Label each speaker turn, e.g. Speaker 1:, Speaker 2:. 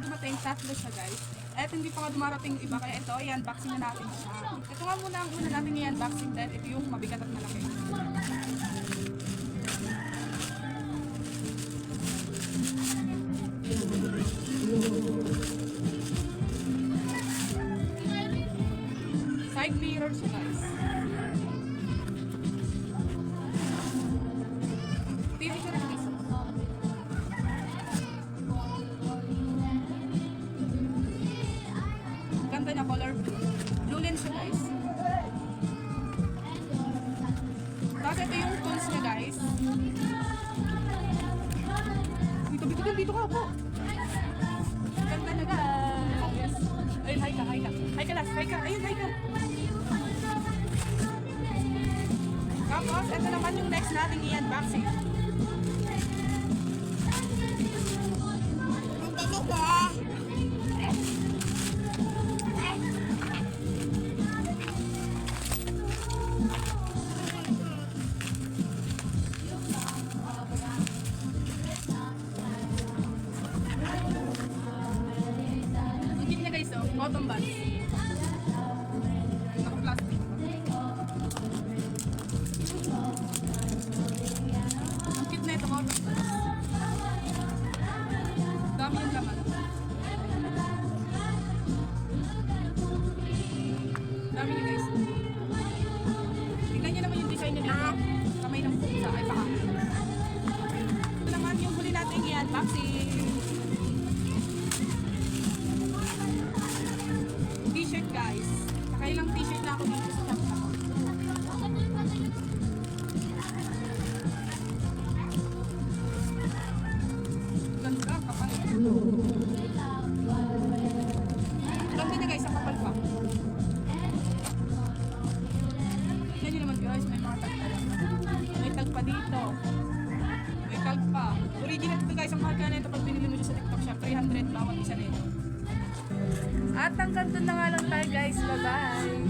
Speaker 1: dumating, tatlo siya guys. At hindi pa nga dumarating yung iba, kaya ito, i-unboxing na natin siya. Ito nga muna ang una natin i-unboxing dahil ito yung mabigat at malaki. Side mirror siya guys. TV siya rin guys. Ganda niya, color blue lens siya guys. Tapos ito yung tools niya guys. Dito ka po. Ganda na guys. Ayun, hi ka. Hi ka last, hi ka. Ayun, hi ka. Tapos, ito naman yung next nating i-unboxing. Ang cute niya guys, oh. Cotton buds. Naka-plastic. Ang cute na ito, cotton buds. Dami yung laman. Dami niya guys. Tingnan niyo naman yung design niya dito. Kamay ng pusa. Ay, paka. Ito naman yung huli natin i-unboxing. T-shirt guys. Nakailang t-shirt na ako dito sa shop na to. Ganda, kapal. Ganda niya guys, ang kapal pa. Tignan niyo naman guys, may mga tag pa. May tag pa dito. May tag pa. Original ito guys, ang marka na ito pag binili mo dito sa TikTok shop, 300 bawat isa nito. At hanggang doon na nga lang tayo guys. Bye-bye!